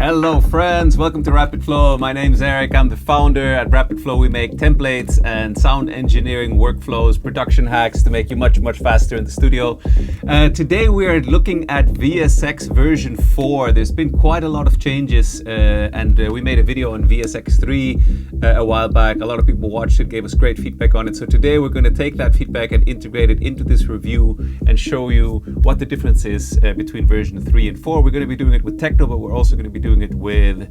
Hello friends, welcome to Rapid Flow. My name is Eric, I'm the founder. At Rapid Flow we make templates and sound engineering workflows, production hacks to make you much faster in the studio. Today we are looking at VSX version 4. There's been quite a lot of changes and we made a video on VSX 3 a while back. A lot of people watched it, gave us great feedback on it. So today we're going to take that feedback and integrate it into this review and show you what the difference is between version 3 and 4. We're going to be doing it with techno, but we're also going to be doing it with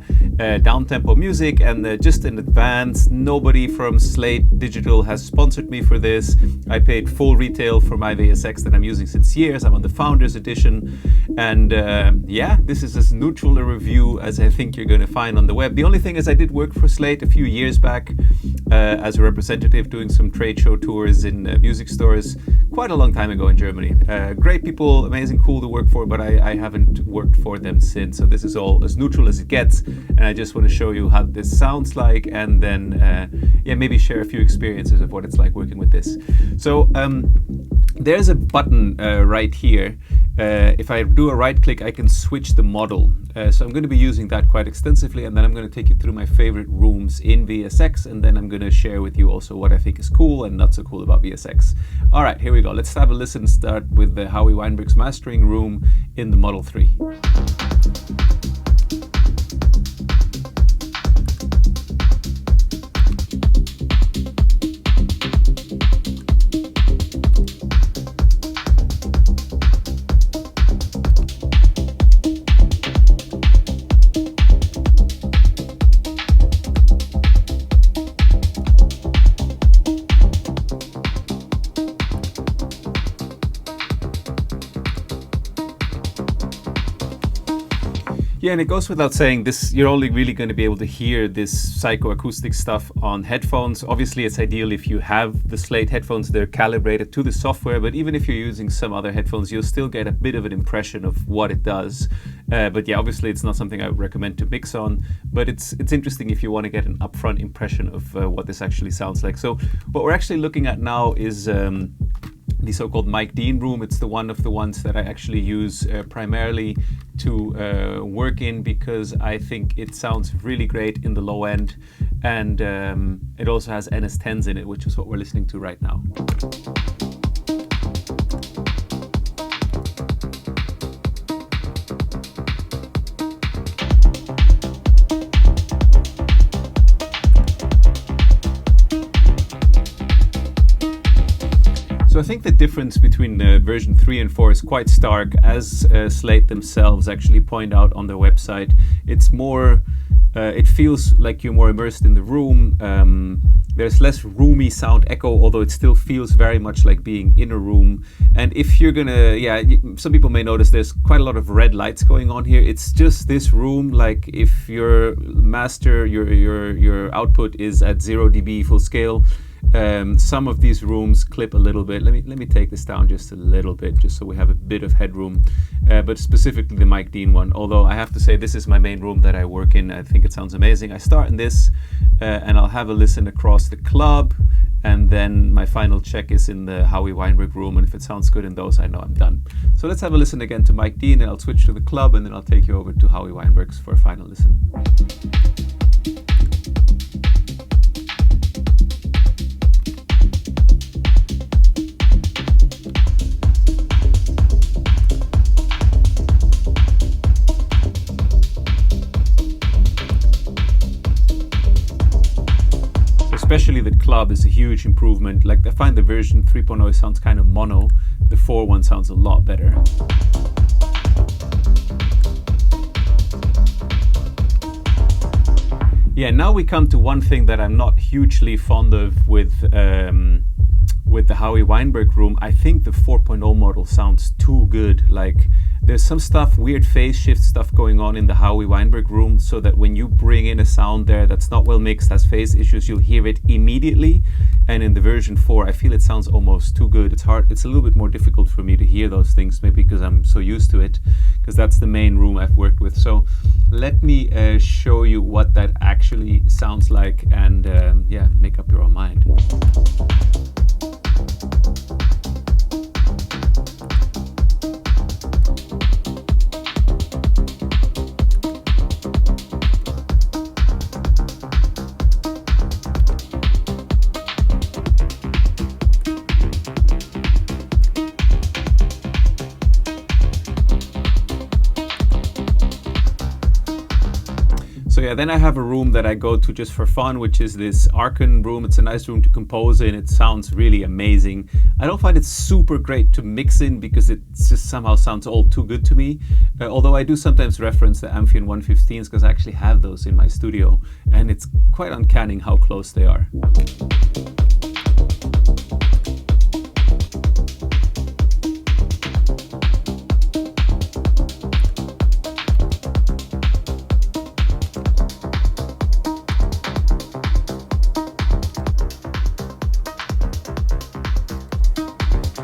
down tempo music. And just in advance, nobody from Slate Digital has sponsored me for this. I paid full retail for my VSX that I'm using since years. I'm on the Founders Edition, and yeah, this is as neutral a review as I think you're going to find on the web. The only thing is I did work for Slate a few years back as a representative doing some trade show tours in music stores quite a long time ago in Germany. Great people, amazing, cool to work for, but I haven't worked for them since. So this is all as neutral as it gets, and I just want to show you how this sounds like, and then yeah, maybe share a few experiences of what it's like working with this. So there's a button right here. If I do a right click, I can switch the model. So I'm going to be using that quite extensively, and then I'm going to take you through my favorite rooms in VSX, and then I'm going to share with you also what I think is cool and not so cool about VSX. All right, here we go. Let's have a listen and start with the Howie Weinberg's mastering room in the Model 3. Yeah, and it goes without saying, this you're only really going to be able to hear this psychoacoustic stuff on headphones. Obviously, it's ideal if you have the Slate headphones, they're calibrated to the software, but even if you're using some other headphones, you'll still get a bit of an impression of what it does. But yeah, obviously, it's not something I would recommend to mix on, but it's interesting if you want to get an upfront impression of what this actually sounds like. So what we're actually looking at now is the so-called Mike Dean room. It's one of the ones that I actually use primarily to work in, because I think it sounds really great in the low end, and it also has NS10s in it, which is what we're listening to right now. So I think the difference between version 3 and 4 is quite stark, as Slate themselves actually point out on their website. It's more, it feels like you're more immersed in the room. There's less roomy sound echo, although it still feels very much like being in a room. And if you're gonna, yeah, some people may notice there's quite a lot of red lights going on here. It's just this room, like if your master, your output is at 0 dB full scale, some of these rooms clip a little bit. Let me take this down just a little bit, just so we have a bit of headroom. But specifically the Mike Dean one, although I have to say this is my main room that I work in. I think it sounds amazing. I start in this and I'll have a listen across the club, and then my final check is in the Howie Weinberg room, and if it sounds good in those, I know I'm done. So let's have a listen again to Mike Dean, and I'll switch to the club, and then I'll take you over to Howie Weinberg's for a final listen. Especially the club is a huge improvement. Like, I find the version 3.0 sounds kind of mono. The 4 one sounds a lot better. Yeah, now we come to one thing that I'm not hugely fond of with the Howie Weinberg room. I think the 4.0 model sounds too good. Like, there's some stuff, weird phase shift stuff going on in the Howie Weinberg room, so that when you bring in a sound there that's not well mixed, has phase issues, you'll hear it immediately. And in the version 4, I feel it sounds almost too good. It's hard, it's a little bit more difficult for me to hear those things, maybe because I'm so used to it, because that's the main room I've worked with. So let me show you what that actually sounds like, and yeah, make up your own mind. So yeah, then I have a room that I go to just for fun, which is this Archon room. It's a nice room to compose in. It sounds really amazing. I don't find it super great to mix in because it just somehow sounds all too good to me. Although I do sometimes reference the Amphion 115s because I actually have those in my studio, and it's quite uncanny how close they are.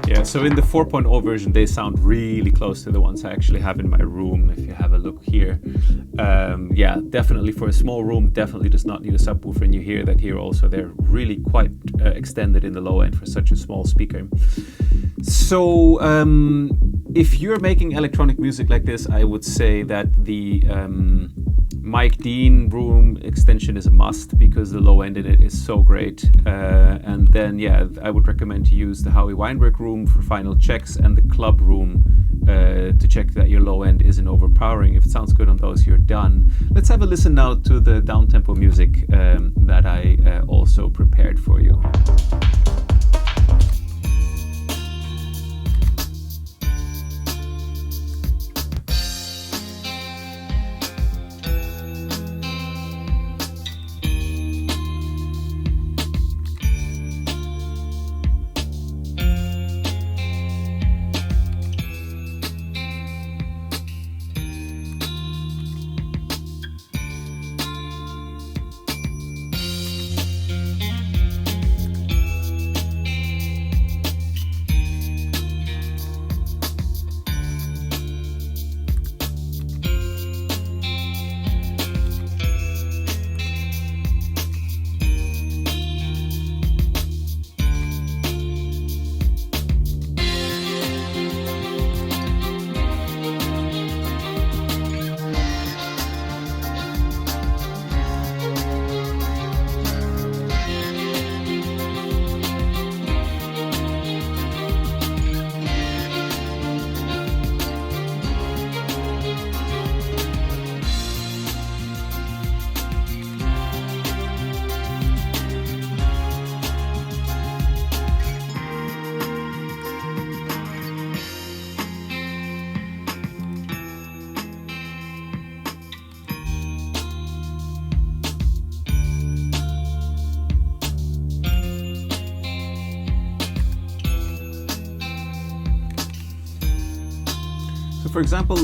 Yeah, so in the 4.0 version, they sound really close to the ones I actually have in my room. If you have a look here, yeah, definitely for a small room, definitely does not need a subwoofer, and you hear that here also. They're really quite extended in the low end for such a small speaker. So if you're making electronic music like this, I would say that the Mike Dean room extension is a must because the low end in it is so great. And then, yeah, I would recommend to use the Howie Weinberg room for final checks and the club room to check that your low end isn't overpowering. If it sounds good on those, you're done. Let's have a listen now to the down tempo music that I also prepared for you. For example,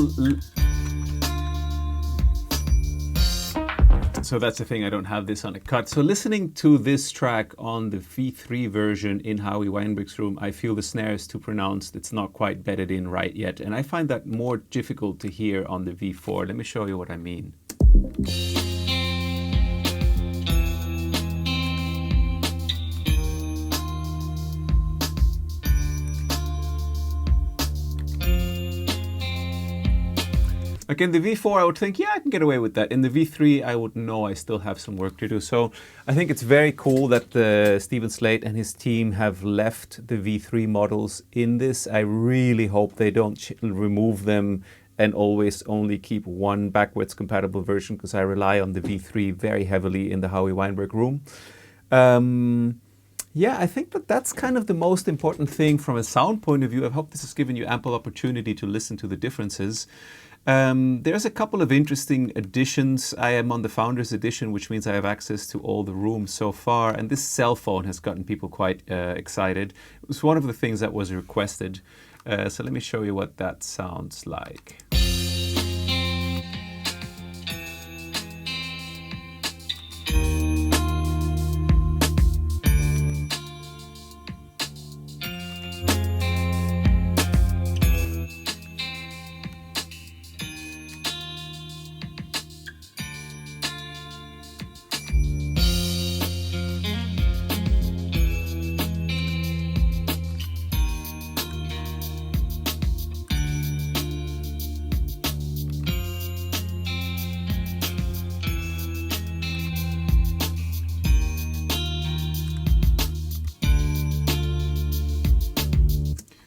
so that's the thing, I don't have this on a cut. So listening to this track on the V3 version in Howie Weinberg's room, I feel the snare is too pronounced. It's not quite bedded in right yet. And I find that more difficult to hear on the V4. Let me show you what I mean. Like in the V4, I would think, yeah, I can get away with that. In the V3, I would know I still have some work to do. So I think it's very cool that Steven Slate and his team have left the V3 models in this. I really hope they don't remove them and always only keep one backwards compatible version, because I rely on the V3 very heavily in the Howie Weinberg room. Yeah, I think that's kind of the most important thing from a sound point of view. I hope this has given you ample opportunity to listen to the differences. There's a couple of interesting additions. I am on the Founders Edition, which means I have access to all the rooms so far. And this cell phone has gotten people quite excited. It was one of the things that was requested. So let me show you what that sounds like.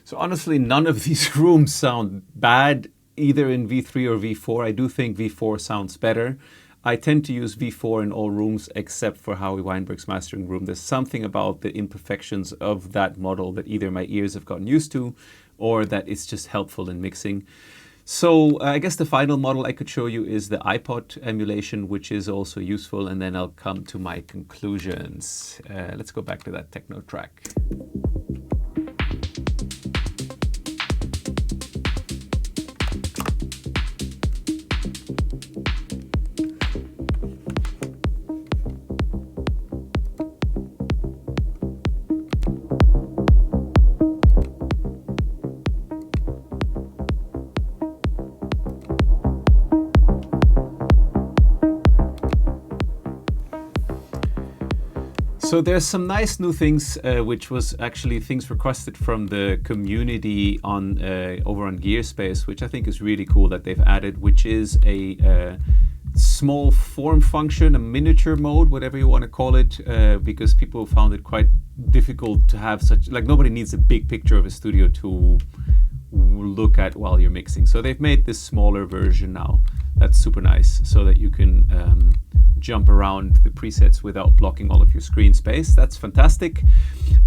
So honestly, none of these rooms sound bad, either in V3 or V4. I do think V4 sounds better. I tend to use V4 in all rooms except for Howie Weinberg's mastering room. There's something about the imperfections of that model that either my ears have gotten used to or that it's just helpful in mixing. So I guess the final model I could show you is the iPod emulation, which is also useful, and then I'll come to my conclusions. Let's go back to that techno track. So there's some nice new things, which was actually things requested from the community on over on Gearspace, which I think is really cool that they've added, which is a small form function, a miniature mode, whatever you want to call it, because people found it quite difficult to have such, like nobody needs a big picture of a studio to look at while you're mixing. So they've made this smaller version now. That's super nice, so that you can jump around the presets without blocking all of your screen space. That's fantastic.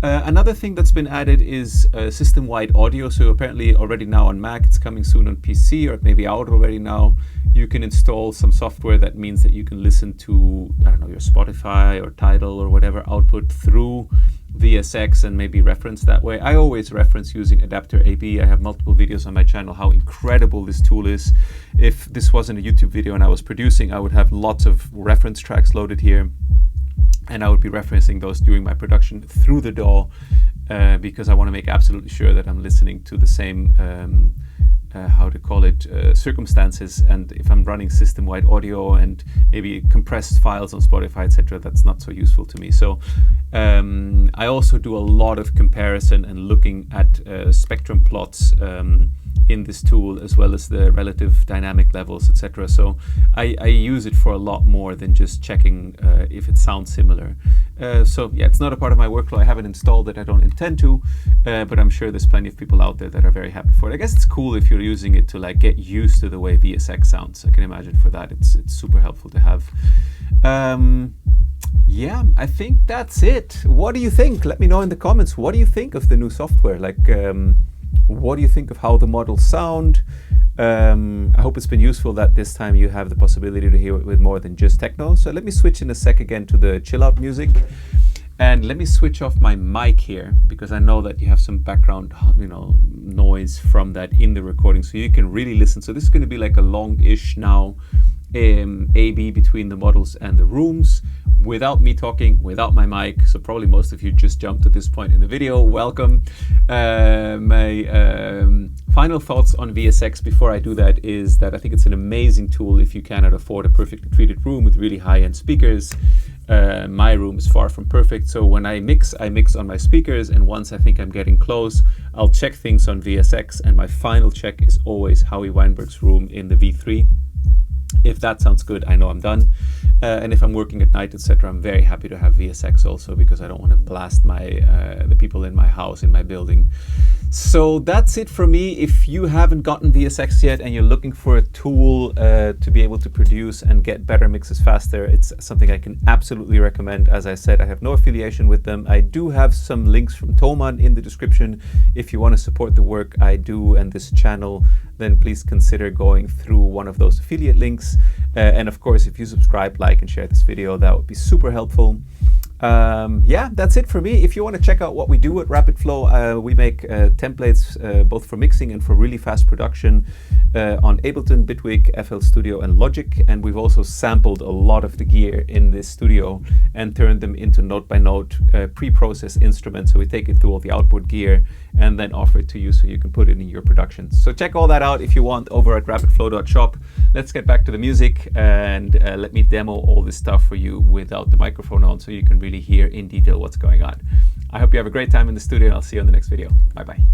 Another thing that's been added is system-wide audio. So apparently already now on Mac, it's coming soon on PC, or maybe out already now. You can install some software that means that you can listen to, I don't know, your Spotify or Tidal or whatever output through VSX and maybe reference that way. I always reference using ADPTR AB. I have multiple videos on my channel how incredible this tool is. If this wasn't a YouTube video and I was producing, I would have lots of reference tracks loaded here, and I would be referencing those during my production through the DAW because I want to make absolutely sure that I'm listening to the same circumstances. And if I'm running system-wide audio and maybe compressed files on Spotify, etc., that's not so useful to me. So I also do a lot of comparison and looking at spectrum plots in this tool, as well as the relative dynamic levels, etc. So I use it for a lot more than just checking if it sounds similar. So yeah, it's not a part of my workflow. I haven't installed it. I don't intend to, but I'm sure there's plenty of people out there that are very happy for it. I guess it's cool if you're using it to like get used to the way VSX sounds. I can imagine for that it's super helpful to have. Yeah, I think that's it. What do you think? Let me know in the comments. What do you think of the new software? Like, what do you think of how the models sound? I hope it's been useful that this time you have the possibility to hear it with more than just techno. So let me switch in a sec again to the chill out music. And let me switch off my mic here, because I know that you have some background, noise from that in the recording, so you can really listen. So this is going to be like a long-ish now A/B between the models and the rooms, without me talking, without my mic. So probably most of you just jumped at this point in the video. Welcome. My final thoughts on VSX before I do that is that I think it's an amazing tool if you cannot afford a perfectly treated room with really high-end speakers. My room is far from perfect, so when I mix on my speakers, and once I think I'm getting close, I'll check things on VSX, and my final check is always Howie Weinberg's room in the V3. If that sounds good, I know I'm done. And if I'm working at night, etc., I'm very happy to have VSX also, because I don't want to blast my the people in my house, in my building. So that's it for me. If you haven't gotten VSX yet and you're looking for a tool to be able to produce and get better mixes faster, it's something I can absolutely recommend. As I said, I have no affiliation with them. I do have some links from Thomann in the description. If you want to support the work I do and this channel, then please consider going through one of those affiliate links. And of course, if you subscribe, like, and share this video, that would be super helpful. Yeah, that's it for me. If you want to check out what we do at Rapid Flow, we make templates both for mixing and for really fast production on Ableton, Bitwig, FL Studio, and Logic. And we've also sampled a lot of the gear in this studio and turned them into note-by-note pre-processed instruments. So we take it through all the output gear and then offer it to you so you can put it in your productions. So check all that out if you want over at rapidflow.shop. Let's get back to the music, and let me demo all this stuff for you without the microphone on, so you can really hear in detail what's going on. I hope you have a great time in the studio, and I'll see you in the next video. Bye bye.